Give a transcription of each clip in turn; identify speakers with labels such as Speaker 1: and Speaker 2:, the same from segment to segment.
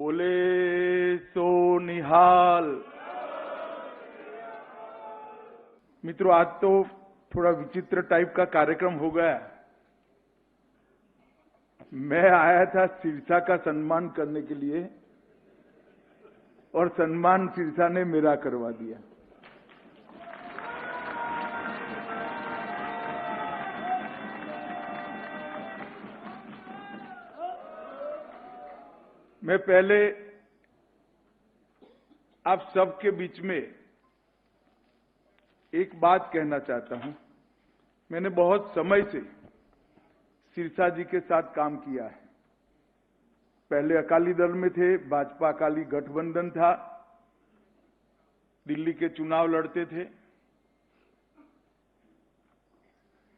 Speaker 1: बोले सो निहाल। मित्रों, आज तो थोड़ा विचित्र टाइप का कार्यक्रम हो गया। मैं आया था सिरसा का सम्मान करने के लिए और सम्मान सिरसा ने मेरा करवा दिया। मैं पहले आप सबके बीच में एक बात कहना चाहता हूं। मैंने बहुत समय से सिरसा जी के साथ काम किया है। पहले अकाली दल में थे, भाजपा अकाली गठबंधन था, दिल्ली के चुनाव लड़ते थे।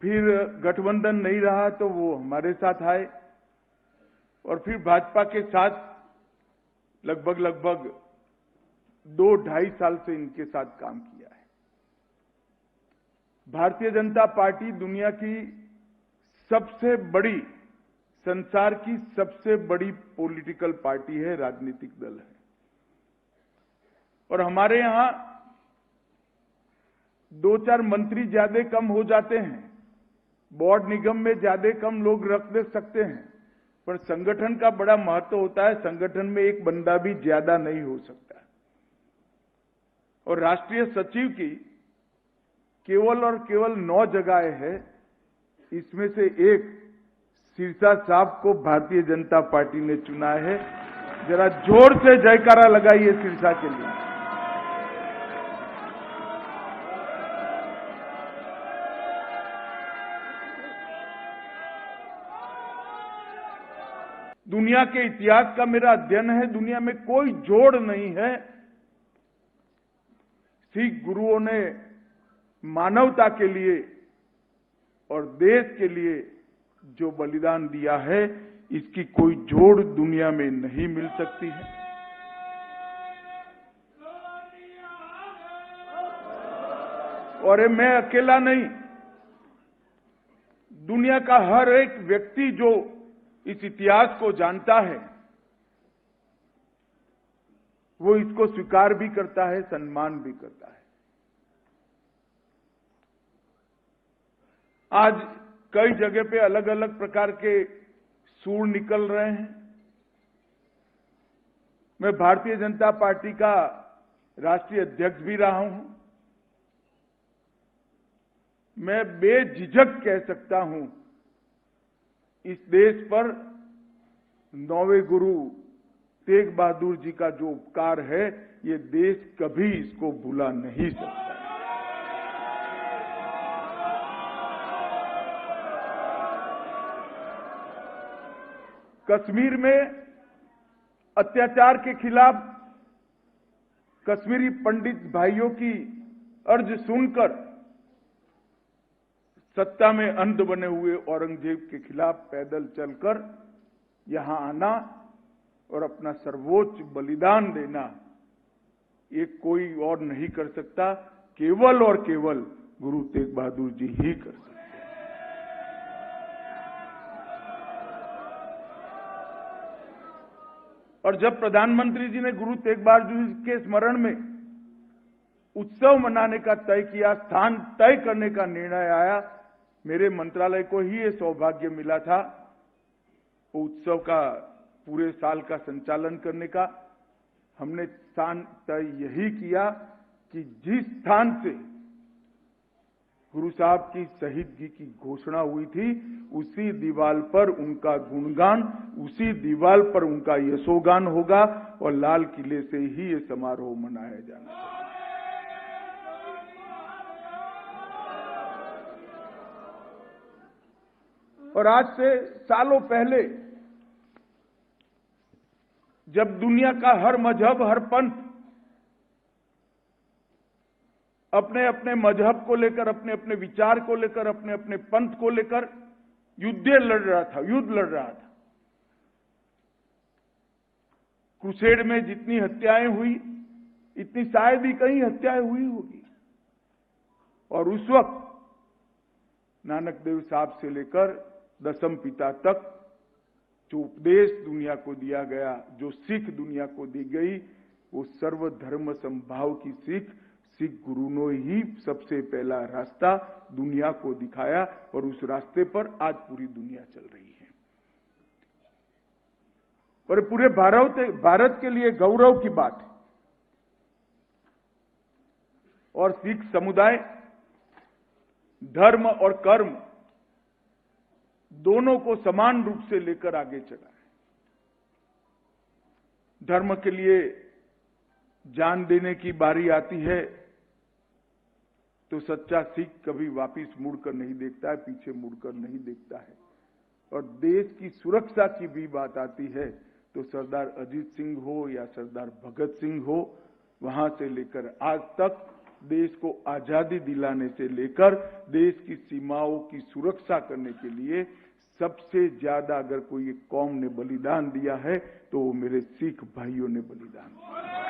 Speaker 1: फिर गठबंधन नहीं रहा तो वो हमारे साथ आए और फिर भाजपा के साथ लगभग 2-2.5 साल से इनके साथ काम किया है। भारतीय जनता पार्टी दुनिया की सबसे बड़ी, संसार की सबसे बड़ी पॉलिटिकल पार्टी है, राजनीतिक दल है। और हमारे यहां 2-4 मंत्री ज्यादा कम हो जाते हैं, बोर्ड निगम में ज्यादा कम लोग रख दे सकते हैं, पर संगठन का बड़ा महत्व होता है। संगठन में एक बंदा भी ज्यादा नहीं हो सकता। और राष्ट्रीय सचिव की केवल और केवल 9 जगहें हैं। इसमें से एक सिरसा साहब को भारतीय जनता पार्टी ने चुना है। जरा जोर से जयकारा लगाइए सिरसा के लिए। दुनिया के इतिहास का मेरा अध्ययन है। दुनिया में कोई जोड़ नहीं है। सिख गुरुओं ने मानवता के लिए और देश के लिए जो बलिदान दिया है, इसकी कोई जोड़ दुनिया में नहीं मिल सकती है। और ये मैं अकेला नहीं, दुनिया का हर एक व्यक्ति जो इस इतिहास को जानता है, वो इसको स्वीकार भी करता है, सम्मान भी करता है। आज कई जगह पे अलग अलग प्रकार के सूर निकल रहे हैं। मैं भारतीय जनता पार्टी का राष्ट्रीय अध्यक्ष भी रहा हूं। मैं बेझिझक कह सकता हूं, इस देश पर 9वें गुरु तेग बहादुर जी का जो उपकार है, ये देश कभी इसको भुला नहीं सकता। कश्मीर में अत्याचार के खिलाफ कश्मीरी पंडित भाइयों की अर्ज सुनकर सत्ता में अंध बने हुए औरंगजेब के खिलाफ पैदल चलकर यहां आना और अपना सर्वोच्च बलिदान देना, ये कोई और नहीं कर सकता। केवल और केवल गुरु तेग बहादुर जी ही कर सकते। और जब प्रधानमंत्री जी ने गुरु तेग बहादुर जी के स्मरण में उत्सव मनाने का तय किया, स्थान तय करने का निर्णय आया, मेरे मंत्रालय को ही ये सौभाग्य मिला था उत्सव का पूरे साल का संचालन करने का। हमने स्थान तय यही किया कि जिस स्थान से गुरु साहब की शहीदगी की घोषणा हुई थी, उसी दीवार पर उनका गुणगान, उसी दीवार पर उनका यशोगान होगा और लाल किले से ही ये समारोह मनाया जाना है। और आज से सालों पहले जब दुनिया का हर मजहब, हर पंथ अपने अपने मजहब को लेकर, अपने अपने विचार को लेकर, अपने अपने पंथ को लेकर युद्ध लड़ रहा था। क्रूसेड में जितनी हत्याएं हुई, इतनी शायद ही कहीं हत्याएं हुई होगी। और उस वक्त नानक देव साहब से लेकर दसम पिता तक जो उपदेश दुनिया को दिया गया, जो सीख दुनिया को दी गई, वो सर्वधर्म समभाव की सीख सिख गुरु ने ही सबसे पहला रास्ता दुनिया को दिखाया और उस रास्ते पर आज पूरी दुनिया चल रही है। और पूरे भारत के लिए गौरव की बात है। और सिख समुदाय धर्म और कर्म दोनों को समान रूप से लेकर आगे चला है। धर्म के लिए जान देने की बारी आती है तो सच्चा सिख कभी वापिस मुड़कर नहीं देखता है, पीछे मुड़कर नहीं देखता है। और देश की सुरक्षा की भी बात आती है तो सरदार अजीत सिंह हो या सरदार भगत सिंह हो, वहां से लेकर आज तक देश को आजादी दिलाने से लेकर देश की सीमाओं की सुरक्षा करने के लिए सबसे ज्यादा अगर कोई एक कौम ने बलिदान दिया है तो वो मेरे सिख भाइयों ने बलिदान दिया।